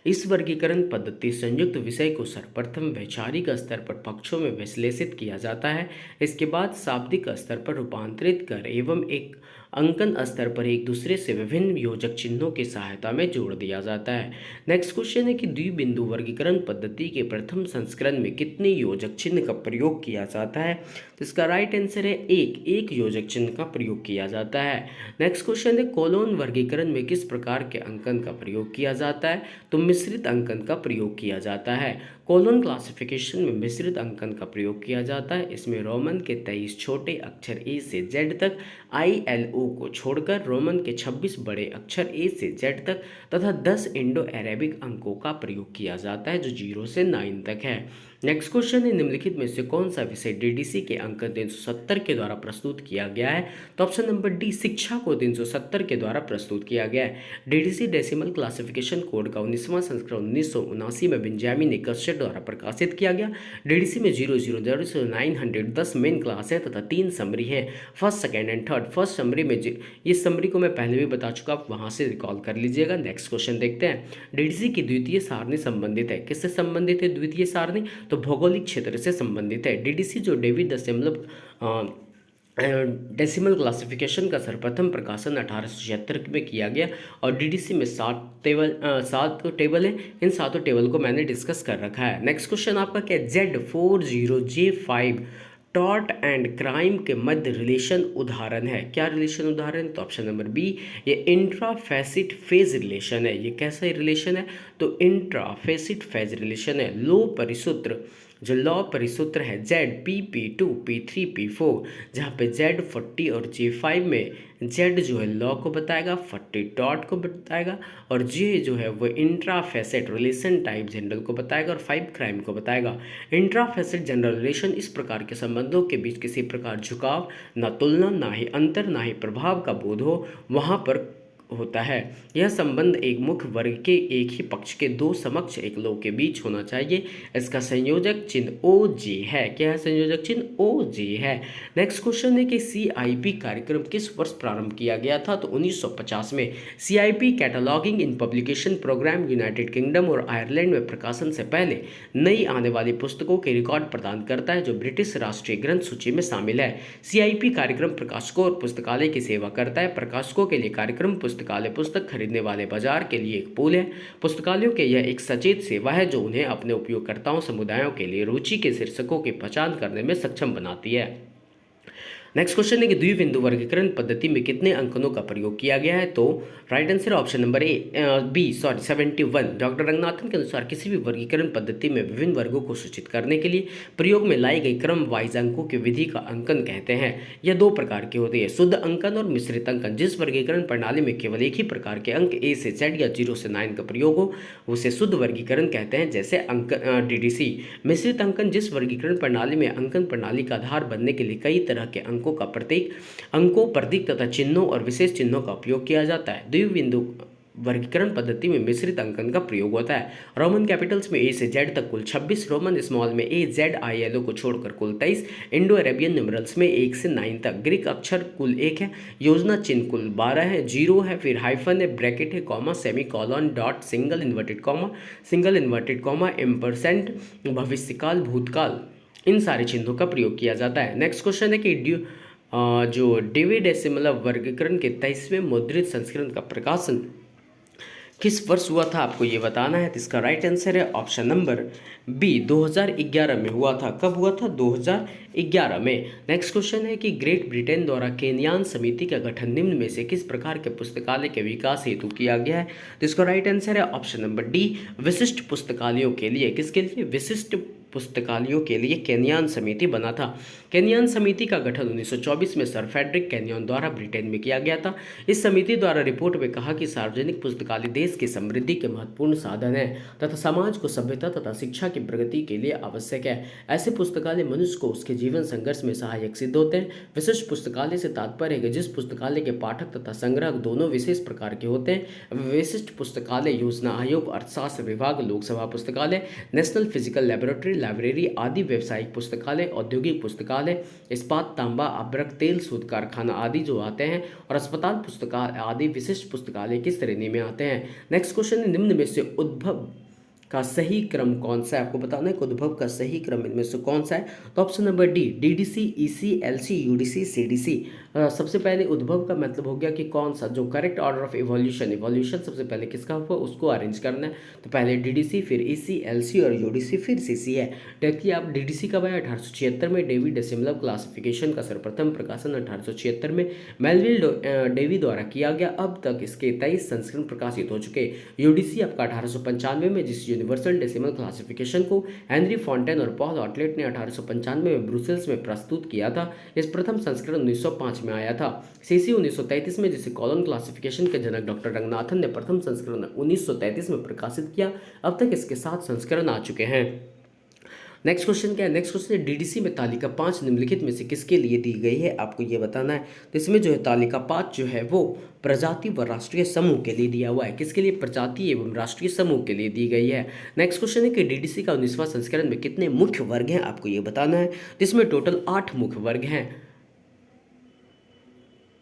इस वर्गीकरण पद्धति संयुक्त विषय को सर्वप्रथम वैचारिक स्तर पर पक्षों में विश्लेषित किया जाता है। इसके बाद शाब्दिक स्तर पर रूपांतरित कर एवं एक अंकन स्तर पर एक दूसरे से विभिन्न योजक चिन्हों की सहायता में जोड़ दिया जाता है। नेक्स्ट क्वेश्चन है कि द्विबिंदु वर्गीकरण पद्धति के प्रथम संस्करण में कितने योजक चिन्ह का प्रयोग किया जाता है, तो इसका राइट आंसर है एक योजक चिन्ह का प्रयोग किया जाता है। नेक्स्ट क्वेश्चन है कोलोन वर्गीकरण में किस प्रकार के अंकन का प्रयोग किया जाता है, तो मिश्रित अंकन का प्रयोग किया जाता है। कोलोन क्लासिफिकेशन में मिश्रित अंकन का प्रयोग किया जाता है। इसमें रोमन के 23 छोटे अक्षर ए से जेड तक, ILO को छोड़कर रोमन के 26 बड़े अक्षर ए से जेड तक तथा 10 इंडो अरेबिक अंकों का प्रयोग किया जाता है जो 0 से 9 तक है। नेक्स्ट क्वेश्चन है, निम्नलिखित में से कौन सा विषय डीडीसी के अंक 370 के द्वारा प्रस्तुत किया गया है? तो ऑप्शन नंबर डी, शिक्षा को 370 के द्वारा प्रस्तुत किया गया है। डीडीसी डेसिमल क्लासिफिकेशन कोड का 19वां संस्करण 1979 में बेंजामिन निकर्शर द्वारा प्रकाशित किया गया। डीडीसी में 000 से 910 मेन क्लास है तथा 3 समरी है, first, second and third. First summary में इस समरी को मैं पहले भी बता चुका, आप वहाँ से रिकॉल कर लीजिएगा। नेक्स्ट क्वेश्चन देखते हैं, डीडीसी की द्वितीय सारणी संबंधित है, किससे संबंधित है द्वितीय सारणी? तो भौगोलिक क्षेत्र से संबंधित है। डीडीसी जो डेविड डेसिमल क्लासिफिकेशन का सर्वप्रथम प्रकाशन 1876 में किया गया और डीडीसी में 7 टेबल है। इन 7 टेबल को मैंने डिस्कस कर रखा है। नेक्स्ट क्वेश्चन आपका क्या है, Z40J5 टॉर्ट एंड क्राइम के मध्य रिलेशन उदाहरण है। क्या रिलेशन उदाहरण? तो ऑप्शन नंबर बी, ये इंट्राफेसिट फेज रिलेशन है। ये कैसा रिलेशन है? तो इंट्राफेसिट फेज रिलेशन है। लो परिसूत्र, जो लॉ परिसूत्र है ZPP2 P3 P4, जहाँ पे Z40 और J5 में Z जो है लॉ को बताएगा, 40 डॉट को बताएगा और J जो है वो इंट्राफेसेट रिलेशन टाइप जनरल को बताएगा और 5 क्राइम को बताएगा। इंट्राफेसेट जनरल रिलेशन इस प्रकार के संबंधों के बीच किसी प्रकार झुकाव, ना तुलना, ना ही अंतर, ना ही प्रभाव का बोध हो, वहाँ पर होता है। यह संबंध एक मुख्य वर्ग के एक ही पक्ष के दो समकक्ष एक लोग के बीच होना चाहिए। इसका संयोजक चिन्ह OJ है। क्या है संयोजक चिन्ह? OJ है। नेक्स्ट क्वेश्चन है कि CIP कार्यक्रम किस वर्ष प्रारंभ किया गया था? तो 1950 में। CIP कैटलॉगिंग इन पब्लिकेशन प्रोग्राम यूनाइटेड किंगडम और आयरलैंड में प्रकाशन से पहले नई आने वाली पुस्तकों के रिकॉर्ड प्रदान करता है, जो ब्रिटिश राष्ट्रीय ग्रंथ सूची में शामिल है। CIP कार्यक्रम प्रकाशकों और पुस्तकालय की सेवा करता है। प्रकाशकों के लिए कार्यक्रम पुस्तकालय पुस्तक खरीदने वाले बाजार के लिए एक पूल है। पुस्तकालयों के यह एक सचेत सेवा है जो उन्हें अपने उपयोगकर्ताओं समुदायों के लिए रुचि के शीर्षकों की पहचान करने में सक्षम बनाती है। नेक्स्ट क्वेश्चन है कि द्विबिंदु वर्गीकरण पद्धति में कितने अंकनों का प्रयोग किया गया है? तो right answer option number B 71। Doctor Ranganathan के अनुसार किसी भी वर्गीकरण पद्धति में विभिन्न वर्गों को सूचित करने के लिए प्रयोग में लाई गई क्रम वाइज अंकों की विधि का अंकन कहते हैं। यह 2 प्रकार की होती है, शुद्ध अंकन और मिश्रित अंकन। जिस वर्गीकरण प्रणाली में केवल एक ही प्रकार के अंक A से Z या 0 से 9 का प्रयोग हो उसे शुद्ध वर्गीकरण कहते हैं, जैसे DDC। मिश्रित अंकन जिस वर्गीकरण प्रणाली में अंकन प्रणाली का आधार बनने के लिए कई तरह के अंकों का प्रतीक तथा चिन्हों और विशेष चिन्हों का उपयोग किया जाता है। द्विबिंदु वर्गीकरण पद्धति में मिश्रित अंकन का प्रयोग होता है। रोमन कैपिटल्स में A से Z तक कुल 26, रोमन स्मॉल में AZILO को छोड़कर कुल 23, इंडो अरेबियन न्यूमरल्स में 1 से 9 तक, ग्रीक अक्षर कुल 1 है, योजना चिन्ह कुल 12 है, 0 है, फिर हाइफन है, ब्रैकेट है, comma, semicolon, dot, single inverted comma, ampersand, भविष्यकाल, भूतकाल, इन सारे चिन्हों का प्रयोग किया जाता है। नेक्स्ट क्वेश्चन है कि जो डेवी डेसिमल वर्गीकरण के 23वें मुद्रित संस्करण का प्रकाशन किस वर्ष हुआ था, आपको ये बताना है। तो इसका राइट आंसर है ऑप्शन नंबर बी 2011 में हुआ था। कब हुआ था? 2011 में। नेक्स्ट क्वेश्चन है कि ग्रेट ब्रिटेन द्वारा केनियान समिति का गठन निम्न में से किस प्रकार के पुस्तकालय के विकास हेतु किया गया है? तो इसका राइट आंसर है ऑप्शन नंबर डी, विशिष्ट पुस्तकालयों के लिए। किसके लिए? विशिष्ट पुस्तकालयों के लिए केनियान समिति बना था। केनियान समिति का गठन 1924 में सर फ्रेडरिक केनियन द्वारा ब्रिटेन में किया गया था। इस समिति द्वारा रिपोर्ट में कहा कि सार्वजनिक पुस्तकालय देश की समृद्धि के महत्वपूर्ण साधन है तथा समाज को सभ्यता तथा शिक्षा की प्रगति के लिए आवश्यक है। ऐसे पुस्तकालय मनुष्य को उसके जीवन संघर्ष में सहायक सिद्ध होते हैं। विशिष्ट पुस्तकालय से तात्पर्य है कि जिस पुस्तकालय के पाठक तथा संग्राहक दोनों विशेष प्रकार के होते हैं। विशिष्ट पुस्तकालय योजना आयोग, अर्थशास्त्र विभाग, लोकसभा पुस्तकालय, नेशनल फिजिकल लेबोरेटरी, लाइब्रेरी आदि, व्यावसायिक पुस्तकालय, औद्योगिक पुस्तकालय, इस्पात, तांबा, अभ्रक, तेल शोध कारखाना आदि जो आते हैं, और अस्पताल पुस्तकालय आदि विशिष्ट पुस्तकालय की श्रेणी में आते हैं। नेक्स्ट क्वेश्चन है, निम्न में से उद्भव का सही क्रम कौन सा है? आपको बताना है कि उद्भव का सही क्रम इनमें से कौन सा है? तो option number D, DDC, EC, LC, UDC, CDC। सबसे पहले उद्भव का मतलब हो गया कि कौन सा, जो करेक्ट ऑर्डर ऑफ इवोल्यूशन सबसे पहले किसका हुआ उसको अरेंज करना है। तो पहले DDC, फिर EC, LC और UDC, फिर CC है। देखिए आप, DDC कब आया? 1876 में। डेवी डेसिमल क्लासिफिकेशन का सर्वप्रथम प्रकाशन 1876 में मेलविल डेवी द्वारा किया गया। अब तक इसके 23 संस्करण प्रकाशित हो चुके। UDC आपका 1895 में, जिस यूनिवर्सल डेसिमल क्लासिफिकेशन को हेनरी फॉन्टेन और पॉल ऑटलेट ने 1895 में ब्रुसेल्स में प्रस्तुत किया था। इस प्रथम संस्करण 1905 में आया था। CC 1933 में, जिसे कॉलन क्लासिफिकेशन के जनक डॉक्टर रंगनाथन ने प्रथम संस्करण 1933 में प्रकाशित किया। अब तक इसके 7 संस्करण आ चुके हैं। नेक्स्ट क्वेश्चन क्या है? नेक्स्ट क्वेश्चन है डीडीसी में तालिका 5 निम्नलिखित में से किसके लिए दी गई है, आपको ये बताना है। तो इसमें जो है तालिका 5 जो है वो प्रजाति व राष्ट्रीय समूह के लिए दिया हुआ है। किसके लिए? प्रजाति एवं राष्ट्रीय समूह के लिए दी गई है। नेक्स्ट क्वेश्चन है कि डीडीसी का 19वां संस्करण में कितने मुख्य वर्ग हैं, आपको ये बताना है। तो इसमें टोटल 8 मुख्य वर्ग हैं।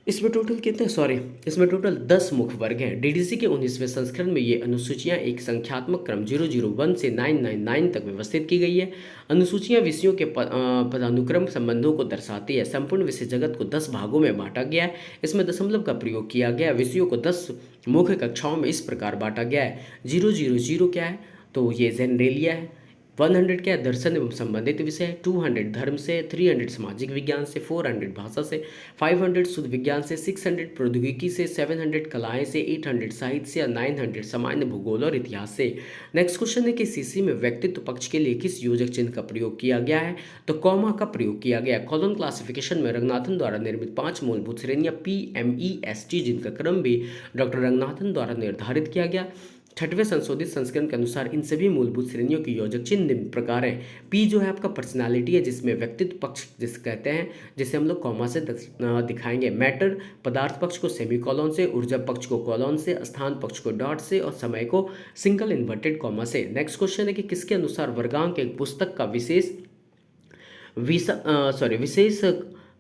इसमें टोटल कितने, सॉरी, इसमें टोटल 10 मुख्य वर्ग हैं। डीडीसी के 19वें संस्करण में ये अनुसूचियां एक संख्यात्मक क्रम 001 से 999 तक व्यवस्थित की गई है। अनुसूचियां विषयों के पदानुक्रम संबंधों को दर्शाती है। संपूर्ण विषय जगत को 10 भागों में बांटा गया है। इसमें दशमलव का प्रयोग किया गया है। विषयों को 10 मुख्य कक्षाओं में इस प्रकार बांटा गया है। 000 क्या है? तो ये जेनरेलिया है। 100 क्या है? दर्शन एवं संबंधित विषय। 200 धर्म से, 300 सामाजिक विज्ञान से, 400 भाषा से, 500 शुद्ध विज्ञान से, 600 प्रौद्योगिकी से, 700 कलाएं से, 800 साहित्य से, 900 सामान्य भूगोल और इतिहास से। नेक्स्ट क्वेश्चन है कि सीसी में व्यक्तित्व पक्ष के लिए किस योजक चिन्ह का प्रयोग किया गया है? तो कॉमा का प्रयोग किया गया है। कॉलोन क्लासिफिकेशन में रंगनाथन द्वारा निर्मित 5 मूलभूत श्रेणियां PMEST, जिनका क्रम भी डॉक्टर रंगनाथन द्वारा निर्धारित किया गया। 6वें संशोधित संस्करण के अनुसार इन सभी मूलभूत श्रेणियों की योजक चिन्ह निम्न प्रकार है। पी जो है आपका पर्सनालिटी है, जिसमें व्यक्तित्व पक्ष जिसे कहते हैं, जिसे हम लोग कॉमा से दिखाएंगे। मैटर पदार्थ पक्ष को सेमीकोलन से, ऊर्जा पक्ष को कोलन से, स्थान पक्ष को डॉट से और समय को सिंगल इन्वर्टेड कॉमा से। नेक्स्ट क्वेश्चन है कि किसके अनुसार वर्गांक एक पुस्तक का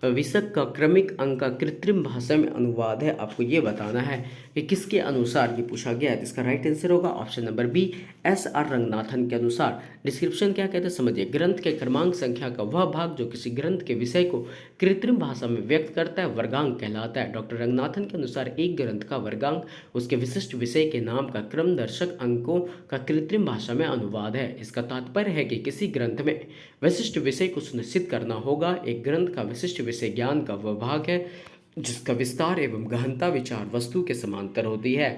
विषय का क्रमिक अंक का कृत्रिम भाषा में अनुवाद है, आपको ये बताना है कि किसके अनुसार ये पूछा गया है। तो इसका राइट आंसर होगा option number B, SR Ranganathan के अनुसार। डिस्क्रिप्शन क्या कहते हैं समझिए। ग्रंथ के क्रमांक संख्या का वह भाग जो किसी ग्रंथ के विषय को कृत्रिम भाषा में व्यक्त करता है वर्गांक कहलाता है। डॉक्टर रंगनाथन के अनुसार एक ग्रंथ का वर्गांक उसके विशिष्ट विषय के नाम का क्रम दर्शक अंकों का कृत्रिम भाषा में अनुवाद है। इसका तात्पर्य है कि किसी ग्रंथ में विशिष्ट विषय को सुनिश्चित करना होगा। एक ग्रंथ का विशिष्ट विषय ज्ञान का वह भाग है जिसका विस्तार एवं गहनता विचार वस्तु के समांतर होती है।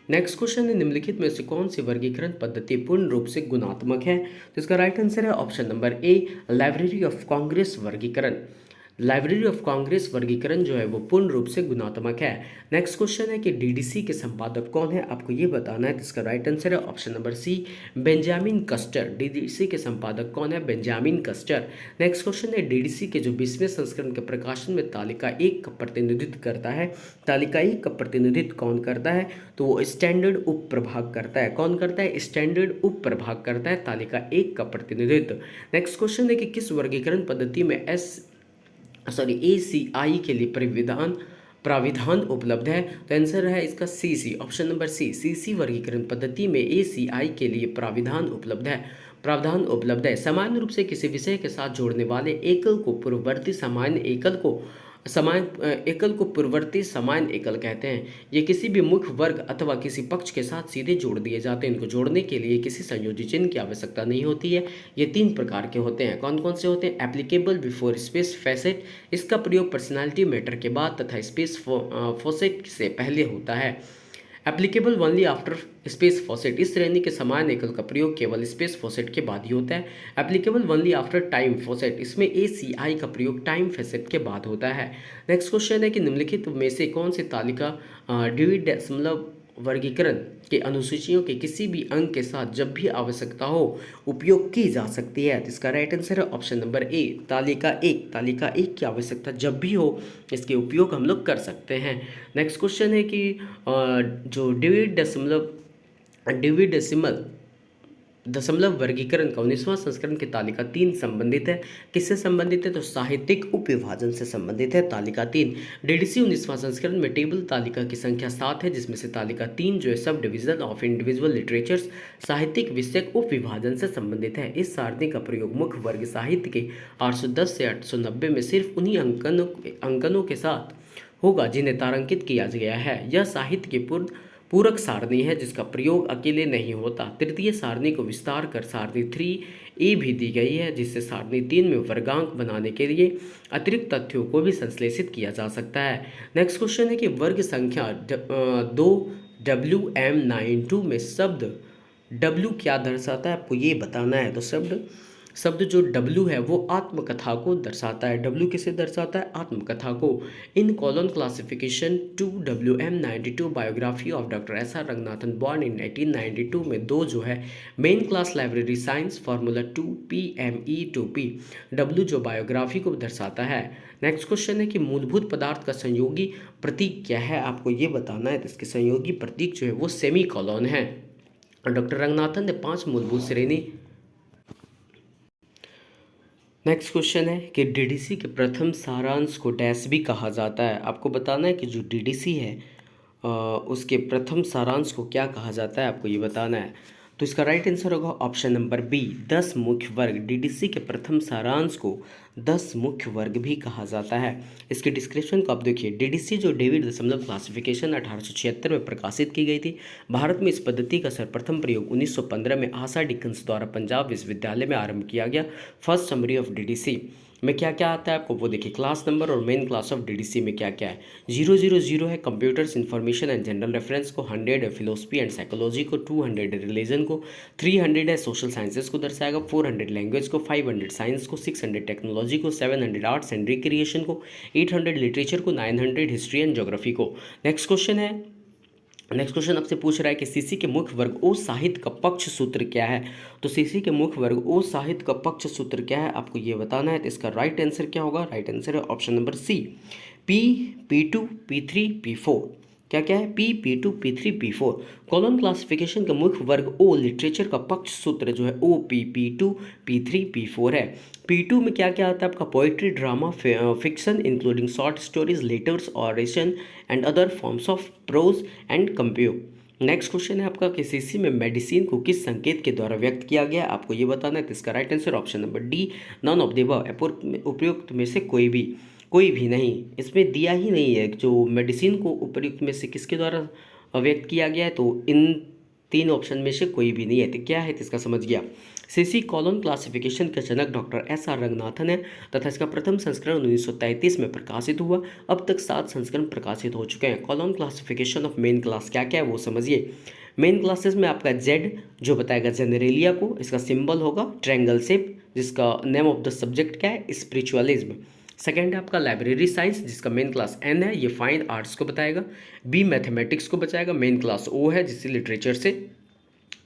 नेक्स्ट क्वेश्चन है निम्नलिखित में से कौन सी वर्गीकरण पद्धति पूर्ण रूप से गुणात्मक है? तो इसका राइट आंसर है option number A, library of Congress वर्गीकरण। लाइब्रेरी ऑफ कांग्रेस वर्गीकरण जो है वो पूर्ण रूप से गुणात्मक है। नेक्स्ट क्वेश्चन है कि डीडीसी के संपादक कौन है, आपको ये बताना है। इसका राइट आंसर है option number C, Benjamin Custer. DDC के संपादक कौन है? Benjamin Custer. नेक्स्ट क्वेश्चन है डीडीसी के जो 20वें संस्करण के प्रकाशन में तालिका 1 का प्रतिनिधित्व करता है, तालिका 1 का प्रतिनिधित्व कौन करता है? तो वो स्टैंडर्ड उप प्रभाग करता है। कौन करता है? स्टैंडर्ड उप प्रभाग करता है तालिका 1 का प्रतिनिधित्व। नेक्स्ट क्वेश्चन है कि किस वर्गीकरण पद्धति में ACI के लिए प्राविधान उपलब्ध है? तो आंसर है इसका CC, option number C. CC वर्गीकरण पद्धति में ACI के लिए प्राविधान उपलब्ध है। सामान्य रूप से किसी विषय के साथ जोड़ने वाले एकल को पूर्ववर्ती सामान्य एकल को पूर्ववर्ती सामान्य एकल कहते हैं। ये किसी भी मुख्य वर्ग अथवा किसी पक्ष के साथ सीधे जोड़ दिए जाते हैं। इनको जोड़ने के लिए किसी संयोजी चिन्ह की आवश्यकता नहीं होती है। ये 3 प्रकार के होते हैं। कौन कौन से होते हैं? एप्लीकेबल बिफोर स्पेस फैसेट, इसका प्रयोग पर्सनालिटी मैटर के बाद तथा स्पेस फॉसेट से पहले होता है। Applicable only after space facet, इस श्रेणी के समान एकल का प्रयोग केवल स्पेस फॉसेट के बाद ही होता है। Applicable only after time facet, इसमें ACI का प्रयोग टाइम फॉसेट के बाद होता है। नेक्स्ट क्वेश्चन है कि निम्नलिखित में से कौन सी तालिका ड्यूई डेसिमल वर्गीकरण के अनुसूचियों के किसी भी अंक के साथ जब भी आवश्यकता हो उपयोग की जा सकती है? तो इसका राइट आंसर है ऑप्शन नंबर ए, तालिका 1 की आवश्यकता जब भी हो इसके उपयोग हम लोग कर सकते हैं। नेक्स्ट क्वेश्चन है कि जो ड्यूई डेसिमल दशमलव वर्गीकरण का 19वां संस्करण की तालिका 3 संबंधित है। किससे संबंधित है? तो साहित्यिक उपविभाजन से संबंधित है तालिका 3। डीडीसी 19वां संस्करण में टेबल तालिका की संख्या 7 है, जिसमें से तालिका 3 जो है sub division of individual literatures साहित्यिक विषयक उपविभाजन से संबंधित है। इस सारणी का प्रयोग मुख्य वर्ग साहित्य के 810 से 890 में सिर्फ उन्हीं अंकनों के साथ होगा जिन्हें तारांकित किया गया है। यह साहित्य के पूरक सारणी है जिसका प्रयोग अकेले नहीं होता। तृतीय सारणी को विस्तार कर सारणी 3A भी दी गई है, जिससे सारणी 3 में वर्गांक बनाने के लिए अतिरिक्त तथ्यों को भी संश्लेषित किया जा सकता है। नेक्स्ट क्वेश्चन है कि वर्ग संख्या 2 WM92 में शब्द W क्या दर्शाता है, आपको ये बताना है। तो शब्द शब्द जो डब्ल्यू है वो आत्मकथा को दर्शाता है। डब्ल्यू किसे दर्शाता है? आत्मकथा को। In colon classification 2WM92 biography of doctor SR Ranganathan born in 1892 में दो जो है main class library science formula 2PME2P। W जो बायोग्राफी को दर्शाता है। नेक्स्ट क्वेश्चन है कि मूलभूत पदार्थ का संयोगी प्रतीक क्या है, आपको ये बताना है। तो इसके संयोगी प्रतीक जो है वो सेमी कॉलन है। डॉक्टर रंगनाथन ने 5 मूलभूत श्रेणी। नेक्स्ट क्वेश्चन है कि डीडीसी के प्रथम सारांश को डैश भी कहा जाता है। आपको बताना है कि जो डीडीसी है उसके प्रथम सारांश को क्या कहा जाता है, आपको ये बताना है। तो इसका राइट आंसर होगा ऑप्शन नंबर बी, 10 मुख्य वर्ग। डीडीसी के प्रथम सारांश को 10 मुख्य वर्ग भी कहा जाता है। इसके डिस्क्रिप्शन को आप देखिए। डीडीसी जो डेविड दशमलव क्लासिफिकेशन 1876 में प्रकाशित की गई थी। भारत में इस पद्धति का सर्वप्रथम प्रयोग 1915 में आशा डिकन्स द्वारा पंजाब विश्वविद्यालय में आरंभ किया गया। फर्स्ट समरी ऑफ डीडीसी में क्या क्या आता है आपको वो देखिए। क्लास नंबर और मेन क्लास ऑफ डीडीसी में क्या क्या है। 000 है computers information and general reference को, 100 है फिलोसफी एंड साइकोलॉजी को, 200 है रिलीजन को, 300 है सोशल साइंसेज को दर्शाएगा, 400 लैंग्वेज को, 500 साइंस को, 600 टेक्नोलॉजी को, 700 आर्ट्स एंड रिक्रिएशन को, 800 लिटरेचर को, 900 हिस्ट्री एंड ज्योग्राफी को। नेक्स्ट क्वेश्चन आपसे पूछ रहा है कि सीसी के मुख्य वर्ग ओ साहित्य का पक्ष सूत्र क्या है। तो सीसी के मुख्य वर्ग ओ साहित्य का पक्ष सूत्र क्या है, आपको ये बताना है। तो इसका राइट आंसर क्या होगा? राइट आंसर है option number C, P2 P3 P4। क्या है? P2 P3 P4। Column classification का मुख्य वर्ग ओ लिटरेचर का पक्ष सूत्र जो है P2 P3 P4 है। P2 में क्या क्या आता है आपका? Poetry, drama, fiction including short stories, letters, oration and other forms of pros and कंप्यू। Next question है आपका कि सीसी में मेडिसिन को किस संकेत के द्वारा व्यक्त किया गया, आपको ये बताना है। तो इसका right answer option number D, none of the above, उपयुक्त में से कोई भी नहीं। इसमें दिया ही नहीं है जो मेडिसिन को उपयुक्त में से किसके द्वारा व्यक्त किया गया है। तो इन 3 ऑप्शन में से कोई भी नहीं है। तो क्या है? तो इसका समझ गया। सीसी कॉलम क्लासिफिकेशन के जनक डॉक्टर SR रंगनाथन है तथा इसका प्रथम संस्करण 1933 में प्रकाशित हुआ। अब तक 7 संस्करण प्रकाशित हो चुके हैं। Column classification of main class क्या क्या है वो समझिए। मेन क्लासेस में आपका जेड जो बताएगा जेनरेलिया को, इसका सिंबल होगा ट्रायंगल शेप, जिसका नेम ऑफ द सब्जेक्ट क्या है? स्पिरिचुअलिज्म। सेकेंड है आपका लाइब्रेरी साइंस जिसका मेन क्लास एन है, ये फाइन आर्ट्स को बताएगा। बी मैथमेटिक्स को बताएगा, मेन क्लास ओ है जिससे लिटरेचर से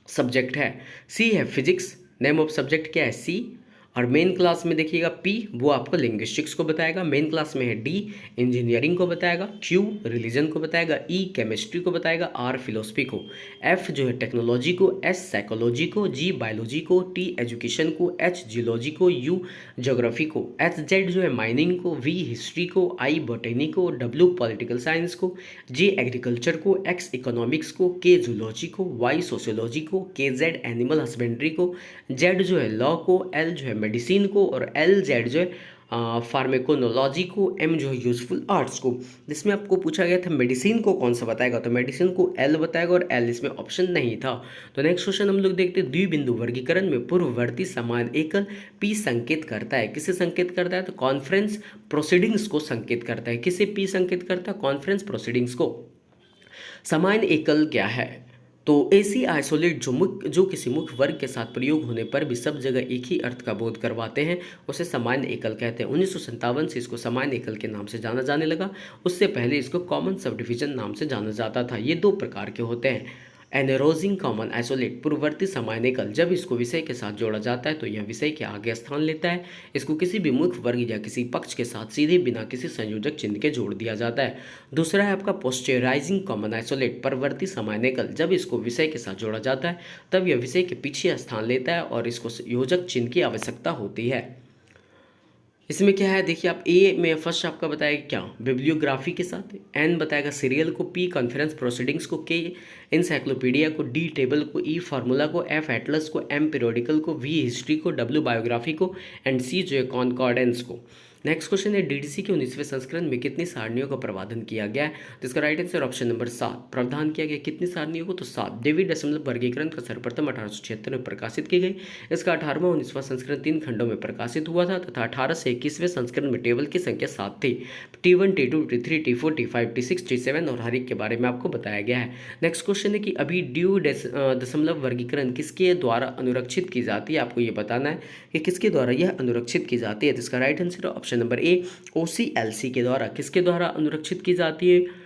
सब्जेक्ट है। सी है फिजिक्स, नेम ऑफ सब्जेक्ट क्या है? सी। और मेन क्लास में देखिएगा पी वो आपको लिंग्विस्टिक्स को बताएगा। मेन क्लास में है डी इंजीनियरिंग को बताएगा, क्यू रिलीजन को बताएगा, ई केमिस्ट्री को बताएगा, आर फिलोसफी को, एफ जो है टेक्नोलॉजी को, एस साइकोलॉजी को, जी बायोलॉजी को, टी एजुकेशन को, एच जियोलॉजी को, यू ज्योग्राफी को, एच जेड जो है माइनिंग को, वी हिस्ट्री को, आई बॉटनी को, डब्ल्यू पॉलिटिकल साइंस को, जे एग्रीकल्चर को, एक्स इकोनॉमिक्स को, के जूलॉजी को, वाई सोशियोलॉजी को, के जेड एनिमल हस्बेंड्री को, जेड जो है लॉ को, एल जो है मेडिसिन को और एल जेड जो है फार्मेकोनोलॉजी को, एम जो है यूजफुल आर्ट्स को। जिसमें आपको पूछा गया था मेडिसिन को कौन सा बताएगा, तो मेडिसिन को एल बताएगा और एल इसमें ऑप्शन नहीं था। तो नेक्स्ट क्वेश्चन हम लोग देखते हैं। द्विबिंदु वर्गीकरण में पूर्ववर्ती समान एकल पी संकेत करता है, किसे संकेत करता है? तो कॉन्फ्रेंस प्रोसीडिंग्स को संकेत करता है। किसे पी संकेत करता है? कॉन्फ्रेंस प्रोसीडिंग्स को। समान एकल क्या है? तो ऐसी आइसोलेट जो किसी मुख्य वर्ग के साथ प्रयोग होने पर भी सब जगह एक ही अर्थ का बोध करवाते हैं उसे सामान्य एकल कहते हैं। 1957 से इसको सामान्य एकल के नाम से जाना जाने लगा। उससे पहले इसको कॉमन सब डिवीजन नाम से जाना जाता था। ये 2 प्रकार के होते हैं। एनेरोजिंग कॉमन आइसोलेट पूर्ववर्ती सामान्य एकल, जब इसको विषय के साथ जोड़ा जाता है तो यह विषय के आगे स्थान लेता है। इसको किसी भी मुख्य वर्ग या किसी पक्ष के साथ सीधे बिना किसी संयोजक चिन्ह के जोड़ दिया जाता है। दूसरा है आपका पोस्चराइजिंग कॉमन आइसोलेट परवर्ती सामान्य एकल, जब इसको विषय के साथ जोड़ा जाता है तब यह विषय के पीछे स्थान लेता है और इसको संयोजक चिन्ह की आवश्यकता होती है। इसमें क्या है देखिए आप, ए में फर्स्ट आपका बताएगा क्या बिब्लियोग्राफी के साथ, एन बताएगा सीरियल को, पी कॉन्फ्रेंस प्रोसीडिंग्स को, के इंसाइक्लोपीडिया को, डी टेबल को, ई फार्मूला को, एफ एटलस को, एम पीरियोडिकल को, वी हिस्ट्री को, डब्ल्यू बायोग्राफी को एंड सी जो है कॉन्कॉर्डेंस को। नेक्स्ट क्वेश्चन है डीडीसी के 19वें संस्करण में कितनी सारणियों का प्रावधान किया गया है? तो इसका राइट आंसर ऑप्शन नंबर 7, प्रावधान किया गया कितनी सारणियों को? तो 7। डेवी डेसिमल वर्गीकरण का सर्वप्रथम 1876 में प्रकाशित की गई। इसका 18वां 19वां संस्करण 3 खंडों में प्रकाशित हुआ था तथा 18 से 21वें संस्करण में टेबल की संख्या 7 थी। T1, T2, T3, T4, T5, T6, T7 और हर एक के बारे में आपको बताया गया है। नेक्स्ट क्वेश्चन है कि अभी ड्यू दशमलव वर्गीकरण किसके द्वारा अनुरक्षित की जाती है? आपको ये बताना है कि किसके द्वारा यह अनुरक्षित की जाती है। तो इसका राइट आंसर ऑप्शन नंबर ए, OCLC के द्वारा। किसके द्वारा अनुरक्षित की जाती है?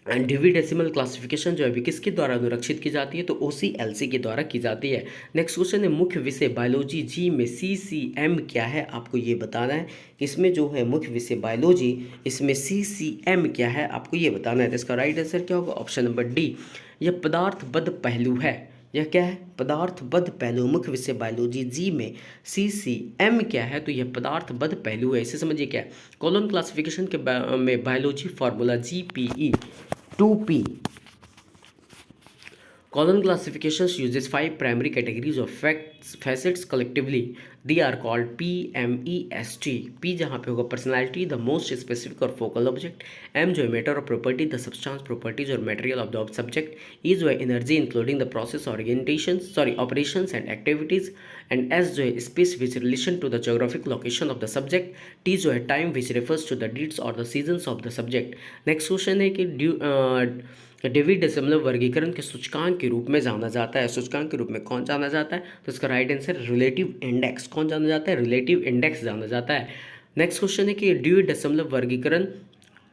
डिवी डेसिमल क्लासिफिकेशन जो है अभी किसके द्वारा अनुरक्षित की जाती है? तो OCLC के द्वारा की जाती है। नेक्स्ट क्वेश्चन है मुख्य विषय बायोलॉजी जी में CCM क्या है? आपको ये बताना है। इसमें जो है मुख्य विषय बायोलॉजी, इसमें CCM क्या है? आपको ये बताना है। तो इसका राइट आंसर क्या होगा? ऑप्शन नंबर डी, यह पदार्थबद्ध पहलू है। यह क्या है? पदार्थबद्ध पहलू। मुख्य विषय बायोलॉजी जी में CCM क्या है? तो यह पदार्थबद्ध पहलू है। इसे समझिए क्या है। कॉलोन क्लासिफिकेशन के में biology formula GPE 2P। Colon classifications uses 5 primary categories of facets collectively. They are called PMEST. P जहाँ पे होगा personality, the most specific और focal object. M जो है matter or property, the substance, properties और material of the subject. E जो है energy including the process operations and activities. And S जो है space which relation to the geographic location of the subject. T जो है time which refers to the dates or the seasons of the subject. Next question है कि Davy decimal वर्गीकरण के सूचकांक के रूप में जाना जाता है। सूचकांक के रूप में कौन जाना जाता है? तो इसका राइट आंसर रिलेटिव इंडेक्स। कौन जाना जाता है? रिलेटिव इंडेक्स जाना जाता है। नेक्स्ट क्वेश्चन है कि डेवी डेसिमल वर्गीकरण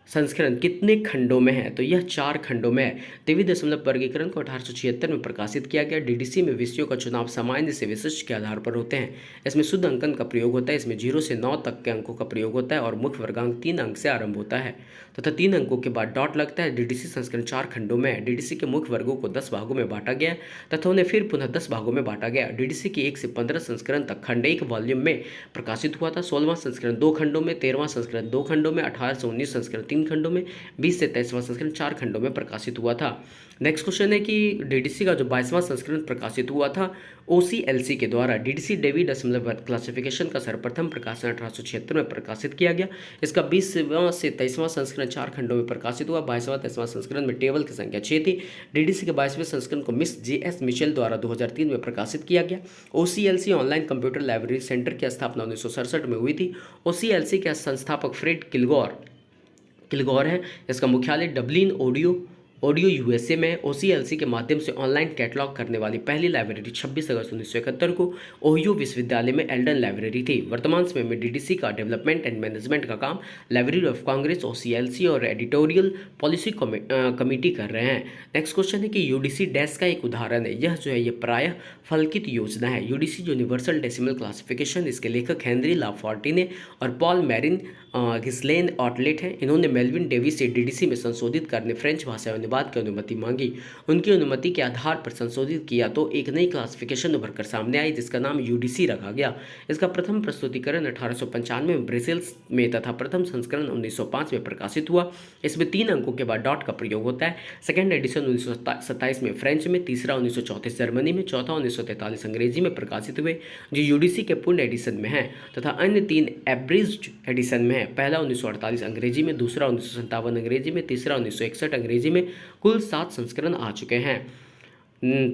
संस्करण कितने खंडों में है? तो यह 4 खंडों में है। डेवी दशमलव वर्गीकरण को 1876 में प्रकाशित किया गया। डीडीसी में विषयों का चुनाव सामान्य से विशिष्ट के आधार पर होते हैं। इसमें शुद्ध अंकन का प्रयोग होता है। इसमें 0 से 9 तक के अंकों का प्रयोग होता है और मुख्य वर्गांक 3 अंक से आरंभ होता है तथा 3 अंकों के बाद डॉट लगता है। डीडीसी संस्करण 4 खंडों में है। डीडीसी के मुख्य वर्गों को 10 भागों में बांटा गया तथा उन्हें फिर पुनः 10 भागों में बांटा गया। डीडीसी के 1 से 15 संस्करण तक खंड 1 वॉल्यूम में प्रकाशित हुआ था। 16वां संस्करण 2 खंडों में, 13वां संस्करण 2 खंडों में, 18 से 19 संस्करण 3 खंडों में, 20 से 23वां संस्करण 4 खंडों में प्रकाशित हुआ था। नेक्स्ट क्वेश्चन है कि डीडीसी का जो 22वां संस्करण प्रकाशित हुआ था OCLC के द्वारा। डीडीसी डेवी डेसिमल क्लासिफिकेशन का सर्वप्रथम प्रकाशन 1876 में प्रकाशित किया गया। इसका 20वां से 23वां संस्करण 4 खंडों में प्रकाशित हुआ। 22वां 23वां संस्करण में टेबल की संख्या 6 थी। डीडीसी के 22वें संस्करण को मिस JS मिशेल द्वारा 2003 में प्रकाशित किया गया। OCLC online computer library centre की स्थापना 1967 में हुई थी। OCLC के संस्थापक फ्रेड किलगौर है। इसका मुख्यालय डबलिन ऑडियो USA में। OCLC के माध्यम से ऑनलाइन कैटलॉग करने वाली पहली लाइब्रेरी 26 अगस्त 1971 को ओहियो विश्वविद्यालय में एल्डन लाइब्रेरी थी। वर्तमान समय में डीडीसी का डेवलपमेंट एंड मैनेजमेंट का काम लाइब्रेरी ऑफ कांग्रेस OCLC और एडिटोरियल पॉलिसी कमेटी कर रहे हैं। नेक्स्ट क्वेश्चन है कि यूडीसी डैश का एक उदाहरण है। यह जो है ये प्रायः फलकित योजना है। यूडीसी यूनिवर्सल डेसिमल क्लासिफिकेशन, इसके लेखक हेनरी लाफॉर्टिने और पॉल मैरिन गिस्लेन ऑटलेट हैं। इन्होंने मेल्विन डेविस से डीडीसी में संशोधित करने फ्रेंच भाषा अनुवाद की अनुमति मांगी। उनकी अनुमति के आधार पर संशोधित किया तो एक नई क्लासिफिकेशन उभर कर सामने आई जिसका नाम यूडीसी रखा गया। इसका प्रथम प्रस्तुतिकरण 1895 में ब्रसेल्स में तथा प्रथम संस्करण 1905 में प्रकाशित हुआ। इसमें 3 अंकों के बाद डॉट का प्रयोग होता है। सेकेंड एडिशन 1927 में फ्रेंच में, तीसरा 1934 जर्मनी में, चौथा 1943 अंग्रेजी में प्रकाशित हुए जो यूडीसी के पूर्ण एडिशन में है तथा अन्य 3 एब्रिज्ड एडिशन में है। पहला 1948 अंग्रेजी में, दूसरा 1957 अंग्रेजी में, तीसरा 1961 अंग्रेजी में। कुल 7 संस्करण आ चुके हैं।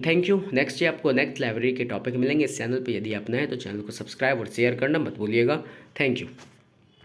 Thank you. नेक्स्ट ये आपको नेक्स्ट लाइब्रेरी के टॉपिक मिलेंगे इस चैनल पे। यदि आप नए हैं तो चैनल को सब्सक्राइब और शेयर करना मत भूलिएगा। Thank you.